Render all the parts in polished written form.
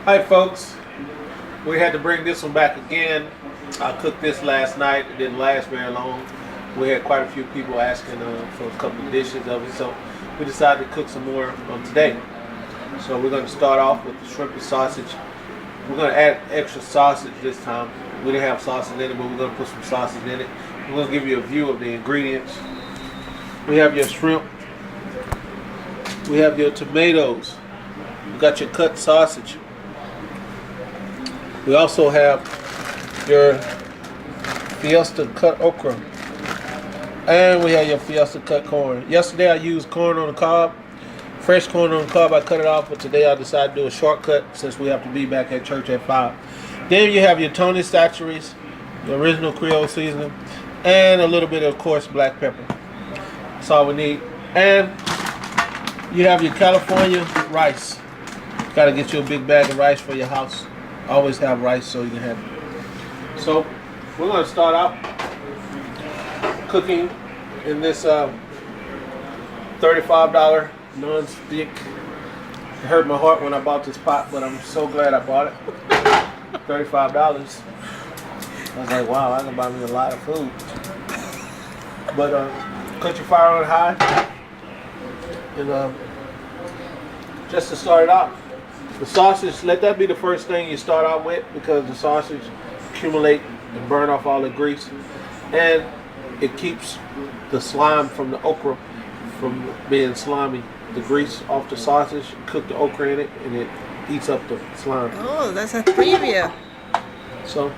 Hi folks, we had to bring this one back again. I cooked this last night. It didn't last very long. We had quite a few people asking for a couple of dishes of it, so we decided to cook some more today. So we're going to start off with the shrimp and sausage. We're going to add extra sausage this time. We didn't have sausage in it, but we're going to put some sausage in it. We're going to give you a view of the ingredients. We have your shrimp. We have your tomatoes. We got your cut sausage. We also have your Fiesta cut okra. And we have your Fiesta cut corn. Yesterday I used corn on the cob. Fresh corn on the cob, I cut it off, but today I decided to do a shortcut since we have to be back at church at 5. Then you have your Tony Chachere's, the original Creole seasoning, and a little bit of coarse black pepper. That's all we need. And you have your California rice. Got to get you a big bag of rice for your house. Always have rice so you can have it. So we're going to start out cooking in this $35 non-stick. It hurt my heart when I bought this pot, but I'm so glad I bought it. $35. I was like, wow, I can buy me a lot of food. But cut your fire on high. And just to start it out, the sausage, let that be the first thing you start out with, because the sausage accumulate and burn off all the grease, and it keeps the slime from the okra from being slimy. The grease off the sausage, cook the okra in it, and it eats up the slime. Oh, that's a preview. So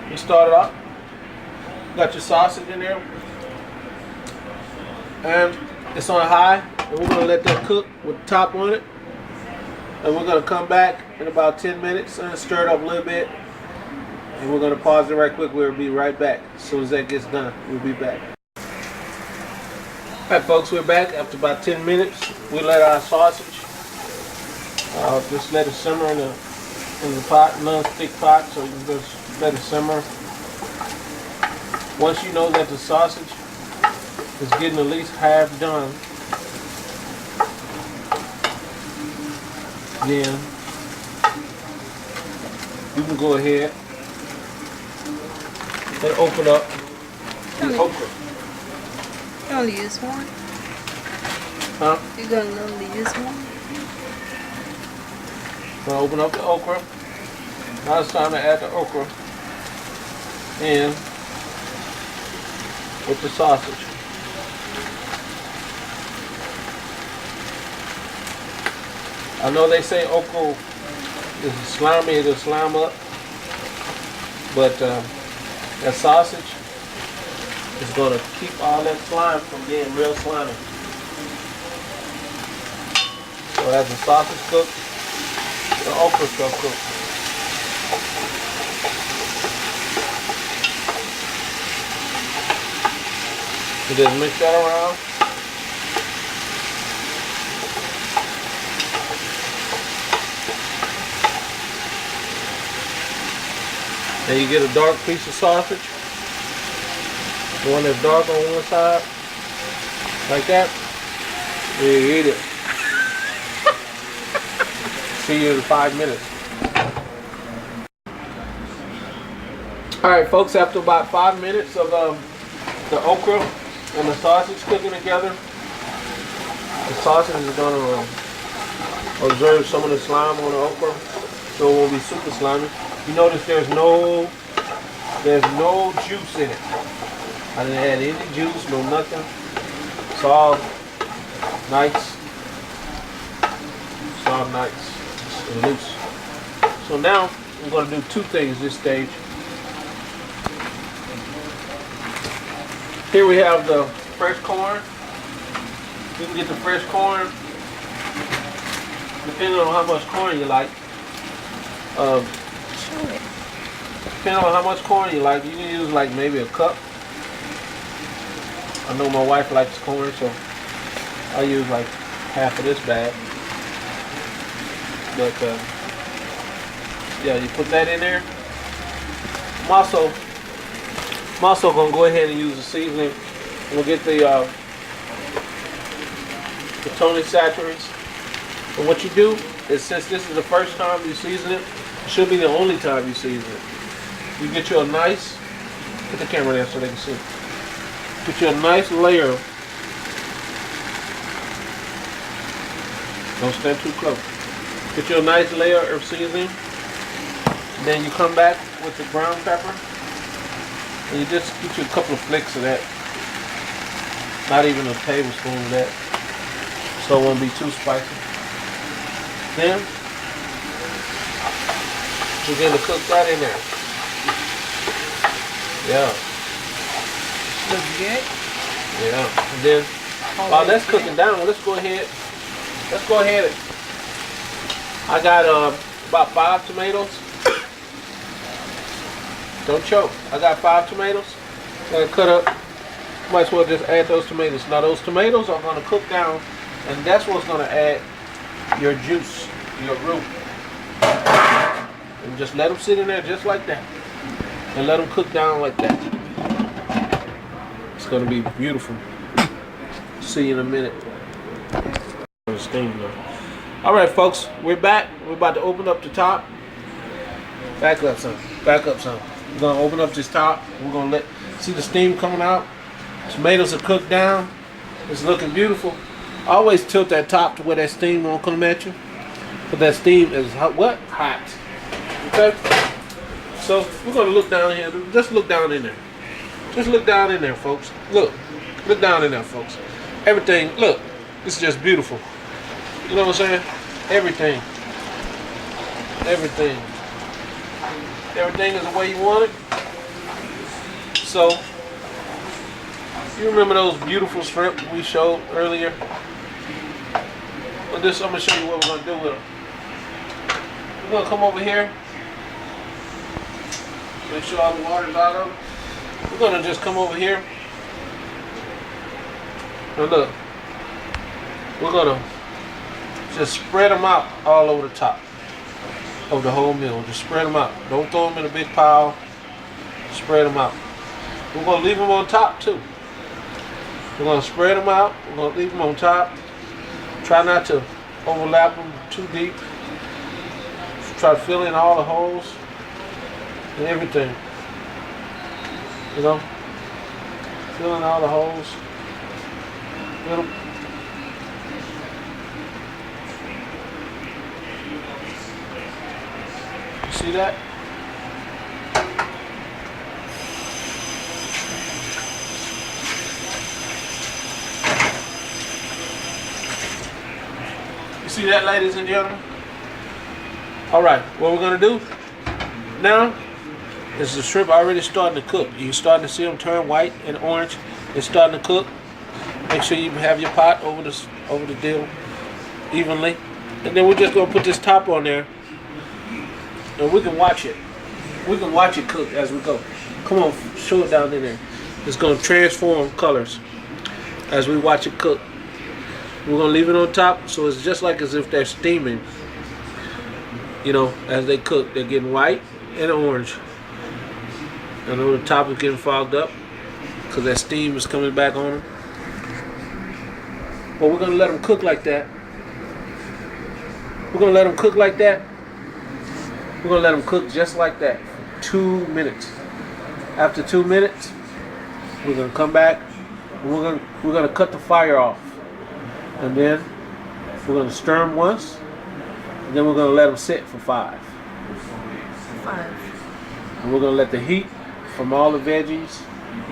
you start it off. Got your sausage in there, and it's on high, and we're gonna let that cook with the top on it. And we're going to come back in about 10 minutes and stir it up a little bit. And we're going to pause it right quick. We'll be right back. As soon as that gets done, we'll be back. Alright folks, we're back after about 10 minutes. We let our sausage, just let it simmer in the pot, non-stick pot, so you can just let it simmer. Once you know that the sausage is getting at least half done, then you can go ahead and open up the okra. You only use one? Huh? You're gonna only use one? Gonna open up the okra. Now it's time to add the okra in with the sausage. I know they say okra is slimy, it'll slime up, but that sausage is going to keep all that slime from being real slimy. So as the sausage cooks, the okra will cook. You just mix that around. Then you get a dark piece of sausage, the one that's dark on one side, like that, and you eat it. See you in 5 minutes. Alright folks, after about 5 minutes of the okra and the sausage cooking together, the sausage is going to absorb some of the slime on the okra, so it won't be super slimy. You notice there's no juice in it. I didn't add any juice, no nothing. It's all nice. It's all nice and loose. So now I'm going to do two things this stage. Here we have the fresh corn. You can get the fresh corn depending on how much corn you like. Depending on how much corn you like, you can use like maybe a cup. I know my wife likes corn, so I use like half of this bag. But yeah, you put that in there. I'm also gonna go ahead and use the seasoning. We'll get the Tony Chachere's. And what you do since this is the first time you season it, it should be the only time you season it. You get you a nice, put the camera there so they can see. Get you a nice layer. Don't stand too close. Get you a nice layer of seasoning. Then you come back with the brown pepper. And you just get you a couple of flicks of that. Not even a tablespoon of that. So it won't be too spicy. Then begin to cook that in there. Yeah. Looks good. Yeah. And then while that's cooking down, let's go ahead. I got about 5 tomatoes. Don't choke. I got 5 tomatoes. I'm gonna cut up. Might as well just add those tomatoes. Now those tomatoes are gonna cook down, and that's what's gonna add your juice, your root. And just let them sit in there just like that, and let them cook down like that. It's gonna be beautiful. See you in a minute. All right, folks, we're back. We're about to open up the top. Back up some. Back up some. We're gonna open up this top. We're gonna see the steam coming out. Tomatoes are cooked down. It's looking beautiful. Always tilt that top to where that steam won't come at you. But that steam is hot. What? Hot. Okay? So we're gonna look down here. Just look down in there. Just look down in there, folks. Look. Look down in there, folks. Everything, look. It's just beautiful. You know what I'm saying? Everything. Everything. Everything is the way you want it. So, you remember those beautiful shrimp we showed earlier? Well, I'm gonna show you what we're gonna do with them. We're gonna come over here. Make sure all the water's out of them. We're gonna just come over here. Now look. We're gonna just spread them out all over the top of the whole meal. Just spread them out. Don't throw them in a big pile. Spread them out. We're going to leave them on top too. We're going to spread them out. We're going to leave them on top. Try not to overlap them too deep. Try to fill in all the holes and everything. You know? Fill in all the holes. Fill them. See that? You see that, ladies and gentlemen? All right, what we're gonna do now is the shrimp already starting to cook. You're starting to see them turn white and orange. It's starting to cook. Make sure you have your pot over the dill evenly, and then we're just gonna put this top on there. And we can watch it. We can watch it cook as we go. Come on, show it down in there. It's going to transform colors as we watch it cook. We're going to leave it on top so it's just like as if they're steaming. You know, as they cook, they're getting white and orange. I know the top is getting fogged up because that steam is coming back on them. But we're going to let them cook like that. We're going to let them cook like that. We're going to let them cook just like that for 2 minutes. After 2 minutes, we're going to come back and we're going to cut the fire off. And then we're going to stir them once. And then we're going to let them sit for 5. 5. And we're going to let the heat from all the veggies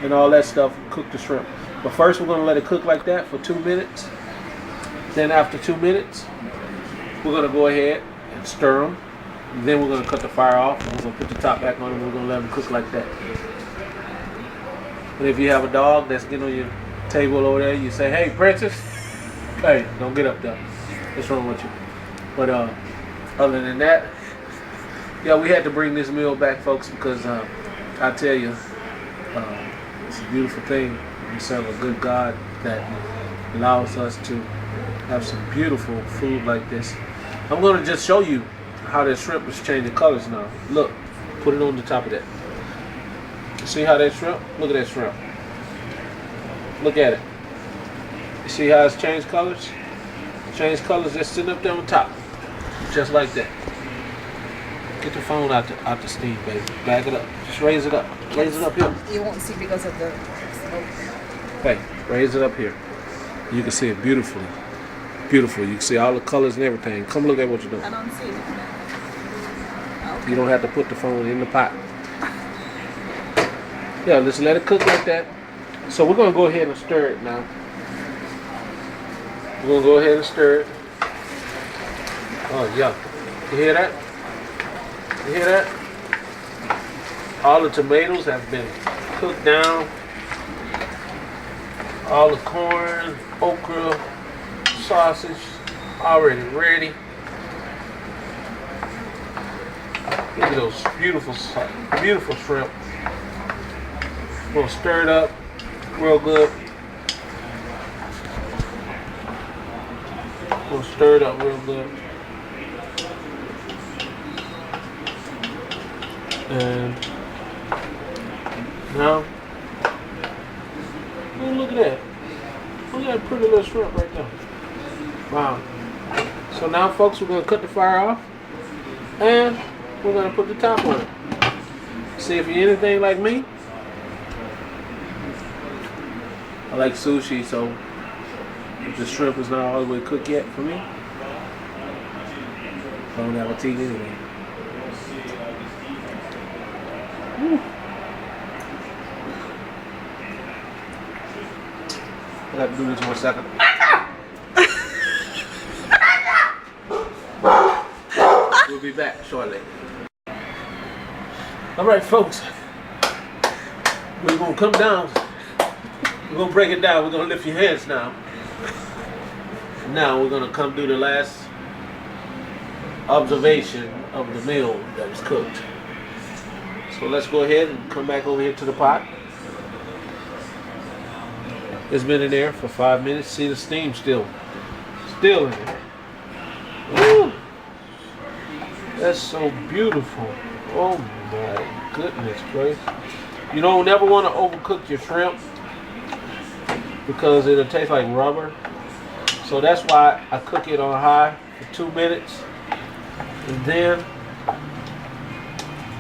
and all that stuff cook the shrimp. But first we're going to let it cook like that for 2 minutes. Then after 2 minutes, we're going to go ahead and stir them. And then we're going to cut the fire off, and we're going to put the top back on, and we're going to let them cook like that. And if you have a dog that's getting on your table over there, you say, "Hey, Princess, hey, don't get up there. What's wrong with you?" But other than that, yeah, we had to bring this meal back, folks, because I tell you, it's a beautiful thing. We serve a good God that allows us to have some beautiful food like this. I'm going to just show you how that shrimp is changing colors now. Look, put it on the top of that. You see how that shrimp? Look at that shrimp. Look at it. You see how it's changed colors? Changed colors, just sitting up there on top. Just like that. Get the phone out the steam, baby. Back it up. Just raise it up. Raise it up here. You won't see because of the smoke. Hey, raise it up here. You can see it beautifully. Beautiful. You can see all the colors and everything. Come look at what you're doing. I don't see it. Okay. You don't have to put the phone in the pot. Yeah, just let it cook like that. So we're going to go ahead and stir it now. We're going to go ahead and stir it. Oh, yeah. You hear that? You hear that? All the tomatoes have been cooked down. All the corn, okra, sausage already ready. Look at those beautiful shrimp. We'll stir it up real good. We'll stir it up real good. And now, look at that. Look at that pretty little shrimp right there. Wow. So now, folks, we're going to cut the fire off. And we're going to put the top on it. See, if you're anything like me, I like sushi, so if the shrimp is not all the way cooked yet for me, I don't have a TV anyway. Woo. I got to do this 1 second. We'll be back shortly. All right, folks. We're going to come down. We're going to break it down. We're going to lift your hands now. Now we're going to come do the last observation of the meal that was cooked. So let's go ahead and come back over here to the pot. It's been in there for 5 minutes. See the steam still in there. Woo! That's so beautiful. Oh my goodness gracious. You don't never want to overcook your shrimp because it'll taste like rubber. So that's why I cook it on high for 2 minutes. And then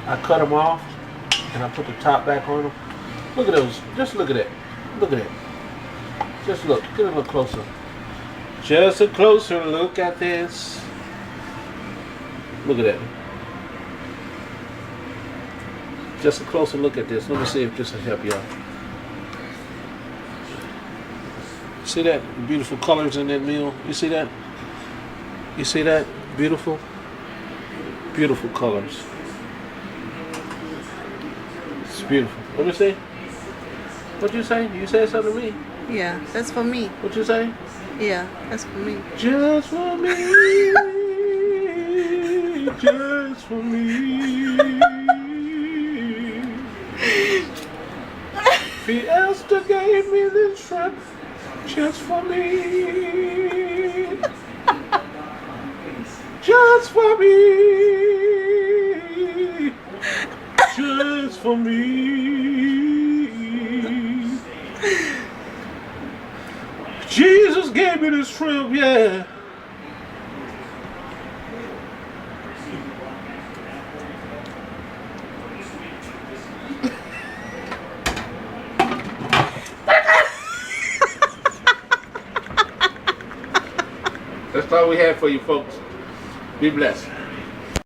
I cut them off and I put the top back on them. Look at those. Just look at that. Look at that. Just look. Get a little closer. Just a closer look at this. Look at that. Just a closer look at this. Let me see if this will help you out. See that? Beautiful colors in that meal. You see that? You see that? Beautiful? Beautiful colors. It's beautiful. Let me see. What'd you say? You said something to me. Yeah, that's for me. What'd you say? Yeah, that's for me. Just for me. Just for me. Fiesta gave me this shrimp just for me. Just for me. Just for me. Jesus gave me this shrimp, yeah. That's all we have for you folks. Be blessed.